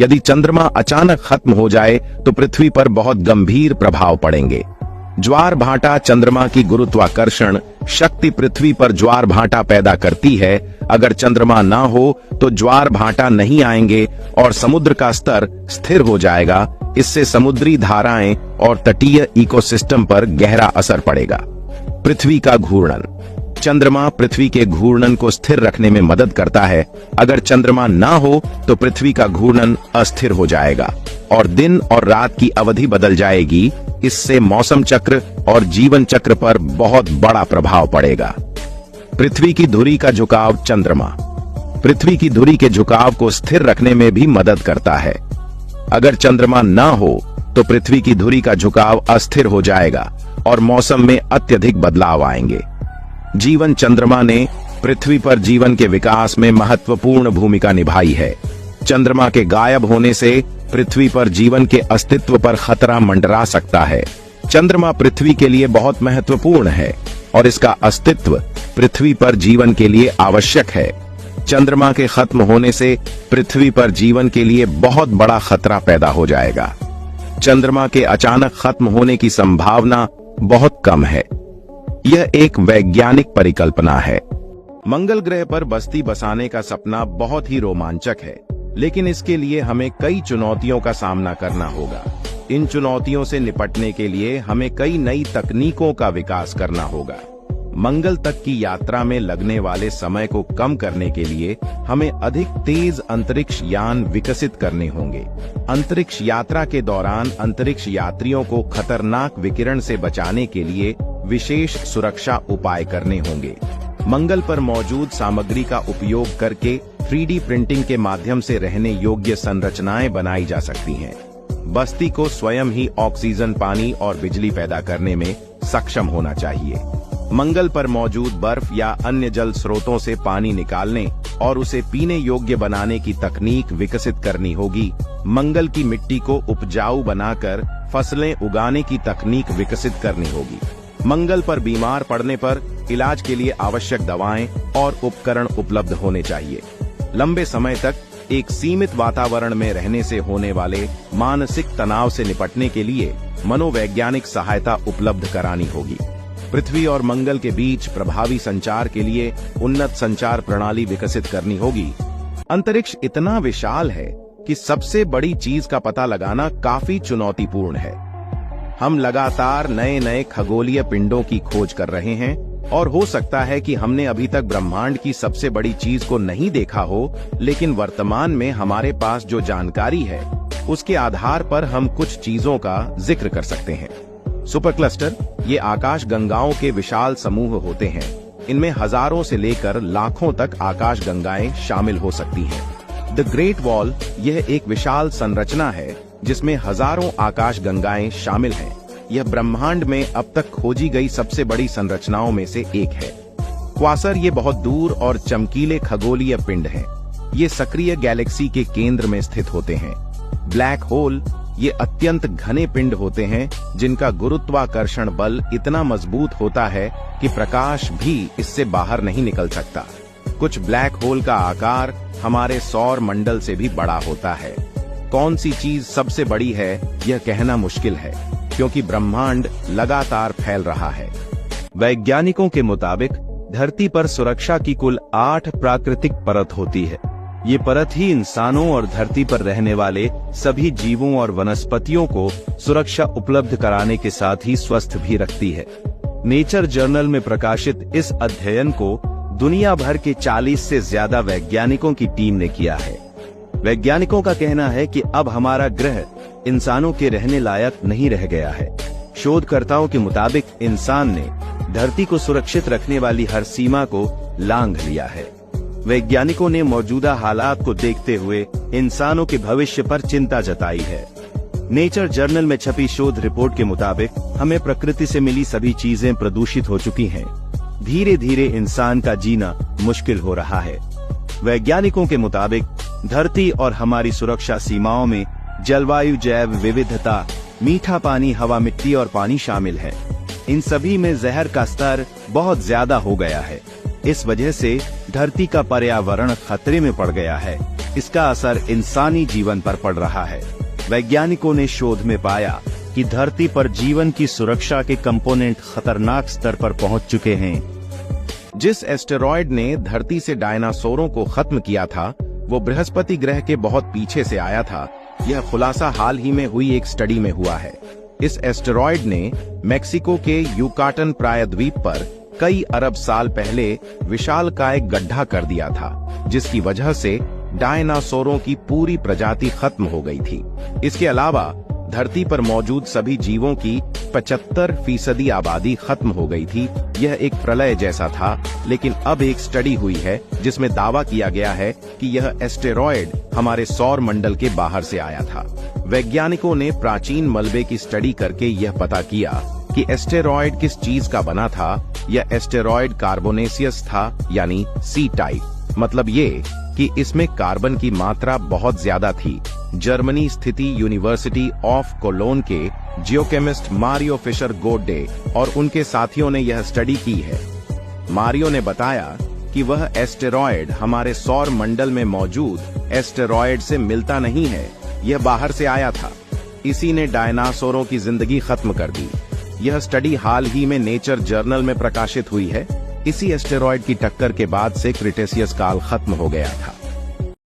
यदि चंद्रमा अचानक खत्म हो जाए तो पृथ्वी पर बहुत गंभीर प्रभाव पड़ेंगे। ज्वार भाटा चंद्रमा की गुरुत्वाकर्षण शक्ति पृथ्वी पर ज्वार भाटा पैदा करती है। अगर चंद्रमा ना हो तो ज्वार भाटा नहीं आएंगे और समुद्र का स्तर स्थिर हो जाएगा। इससे समुद्री धाराएं और तटीय इकोसिस्टम पर गहरा असर पड़ेगा। पृथ्वी का घूर्णन। चंद्रमा पृथ्वी के घूर्णन को स्थिर रखने में मदद करता है। अगर चंद्रमा ना हो तो पृथ्वी का घूर्णन अस्थिर हो जाएगा और दिन और रात की अवधि बदल जाएगी। इससे मौसम चक्र और जीवन चक्र पर बहुत बड़ा प्रभाव पड़ेगा। पृथ्वी की धुरी का झुकाव। चंद्रमा पृथ्वी की धुरी के झुकाव को स्थिर रखने में भी मदद करता है। अगर चंद्रमा ना हो तो पृथ्वी की धुरी का झुकाव अस्थिर हो जाएगा और मौसम में अत्यधिक बदलाव आएंगे। जीवन। चंद्रमा ने पृथ्वी पर जीवन के विकास में महत्वपूर्ण भूमिका निभाई है। चंद्रमा के गायब होने से पृथ्वी पर जीवन के अस्तित्व पर खतरा मंडरा सकता है। चंद्रमा पृथ्वी के लिए बहुत महत्वपूर्ण है और इसका अस्तित्व पृथ्वी पर जीवन के लिए आवश्यक है। चंद्रमा के खत्म होने से पृथ्वी पर जीवन के लिए बहुत बड़ा खतरा पैदा हो जाएगा। चंद्रमा के अचानक खत्म होने की संभावना बहुत कम है। यह एक वैज्ञानिक परिकल्पना है। मंगल ग्रह पर बस्ती बसाने का सपना बहुत ही रोमांचक है, लेकिन इसके लिए हमें कई चुनौतियों का सामना करना होगा। इन चुनौतियों से निपटने के लिए हमें कई नई तकनीकों का विकास करना होगा। मंगल तक की यात्रा में लगने वाले समय को कम करने के लिए हमें अधिक तेज अंतरिक्ष यान विकसित करने होंगे। अंतरिक्ष यात्रा के दौरान अंतरिक्ष यात्रियों को खतरनाक विकिरण से बचाने के लिए विशेष सुरक्षा उपाय करने होंगे। मंगल पर मौजूद सामग्री का उपयोग करके 3D प्रिंटिंग के माध्यम से रहने योग्य संरचनाएं बनाई जा सकती हैं। बस्ती को स्वयं ही ऑक्सीजन, पानी और बिजली पैदा करने में सक्षम होना चाहिए। मंगल पर मौजूद बर्फ या अन्य जल स्रोतों से पानी निकालने और उसे पीने योग्य बनाने की तकनीक विकसित करनी होगी। मंगल की मिट्टी को उपजाऊ बनाकर फसलें उगाने की तकनीक विकसित करनी होगी। मंगल पर बीमार पड़ने पर इलाज के लिए आवश्यक दवाएं और उपकरण उपलब्ध होने चाहिए। लंबे समय तक एक सीमित वातावरण में रहने से होने वाले मानसिक तनाव से निपटने के लिए मनोवैज्ञानिक सहायता उपलब्ध करानी होगी। पृथ्वी और मंगल के बीच प्रभावी संचार के लिए उन्नत संचार प्रणाली विकसित करनी होगी। अंतरिक्ष इतना विशाल है कि सबसे बड़ी चीज का पता लगाना काफी चुनौतीपूर्ण है। हम लगातार नए नए खगोलीय पिंडों की खोज कर रहे हैं और हो सकता है कि हमने अभी तक ब्रह्मांड की सबसे बड़ी चीज को नहीं देखा हो, लेकिन वर्तमान में हमारे पास जो जानकारी है उसके आधार पर हम कुछ चीजों का जिक्र कर सकते हैं। सुपर क्लस्टर ये आकाश गंगाओं के विशाल समूह होते हैं। इनमें हजारों से लेकर लाखों तक आकाश गंगाएं शामिल हो सकती हैं। द ग्रेट वॉल यह एक विशाल संरचना है जिसमें हजारों आकाश गंगाएं शामिल हैं। यह ब्रह्मांड में अब तक खोजी गई सबसे बड़ी संरचनाओं में से एक है। क्वासर ये बहुत दूर और चमकीले खगोलीय पिंड हैं। ये सक्रिय गैलेक्सी के केंद्र में स्थित होते हैं। ब्लैक होल ये अत्यंत घने पिंड होते हैं जिनका गुरुत्वाकर्षण बल इतना मजबूत होता है कि प्रकाश भी इससे बाहर नहीं निकल सकता। कुछ ब्लैक होल का आकार हमारे सौर मंडल से भी बड़ा होता है। कौन सी चीज सबसे बड़ी है यह कहना मुश्किल है, क्योंकि ब्रह्मांड लगातार फैल रहा है। वैज्ञानिकों के मुताबिक धरती पर सुरक्षा की कुल 8 प्राकृतिक परत होती है। ये परत ही इंसानों और धरती पर रहने वाले सभी जीवों और वनस्पतियों को सुरक्षा उपलब्ध कराने के साथ ही स्वस्थ भी रखती है। नेचर जर्नल में प्रकाशित इस अध्ययन को दुनिया भर के 40 से ज्यादा वैज्ञानिकों की टीम ने किया है। वैज्ञानिकों का कहना है कि अब हमारा ग्रह इंसानों के रहने लायक नहीं रह गया है। शोधकर्ताओं के मुताबिक इंसान ने धरती को सुरक्षित रखने वाली हर सीमा को लांघ लिया है। वैज्ञानिकों ने मौजूदा हालात को देखते हुए इंसानों के भविष्य पर चिंता जताई है। नेचर जर्नल में छपी शोध रिपोर्ट के मुताबिक हमें प्रकृति से मिली सभी चीजें प्रदूषित हो चुकी हैं। धीरे धीरे इंसान का जीना मुश्किल हो रहा है। वैज्ञानिकों के मुताबिक धरती और हमारी सुरक्षा सीमाओं में जलवायु, जैव विविधता, मीठा पानी, हवा, मिट्टी और पानी शामिल है। इन सभी में जहर का स्तर बहुत ज्यादा हो गया है। इस वजह से धरती का पर्यावरण खतरे में पड़ गया है। इसका असर इंसानी जीवन पर पड़ रहा है। वैज्ञानिकों ने शोध में पाया कि धरती पर जीवन की सुरक्षा के कंपोनेंट खतरनाक स्तर पर पहुंच चुके हैं। जिस एस्टेरॉयड ने धरती से डायनासोरों को खत्म किया था, वो बृहस्पति ग्रह के बहुत पीछे से आया था। यह खुलासा हाल ही में हुई एक स्टडी में हुआ है। इस एस्टेरॉयड ने मेक्सिको के युकाटन प्रायद्वीप पर कई अरब साल पहले विशालकाय गड्ढा कर दिया था, जिसकी वजह से डायनासोरों की पूरी प्रजाति खत्म हो गई थी। इसके अलावा धरती पर मौजूद सभी जीवों की 75% आबादी खत्म हो गई थी। यह एक प्रलय जैसा था, लेकिन अब एक स्टडी हुई है जिसमें दावा किया गया है कि यह एस्टेरॉयड हमारे सौर मंडल के बाहर से आया था। वैज्ञानिकों ने प्राचीन मलबे की स्टडी करके यह पता किया कि एस्टेरॉयड किस चीज का बना था। यह एस्टेरॉयड कार्बोनेसियस था, यानी सी टाइप। मतलब ये कि इसमें कार्बन की मात्रा बहुत ज्यादा थी। जर्मनी स्थित यूनिवर्सिटी ऑफ कोलोन के जियोकेमिस्ट मारियो फिशर गोडे और उनके साथियों ने यह स्टडी की है। मारियो ने बताया कि वह एस्टेरॉयड हमारे सौर मंडल में मौजूद एस्टेरॉयड से मिलता नहीं है, यह बाहर से आया था। इसी ने डायनासोरों की जिंदगी खत्म कर दी। यह स्टडी हाल ही में नेचर जर्नल में प्रकाशित हुई है। इसी एस्टेरॉयड की टक्कर के बाद से क्रिटेशियस काल खत्म हो गया था।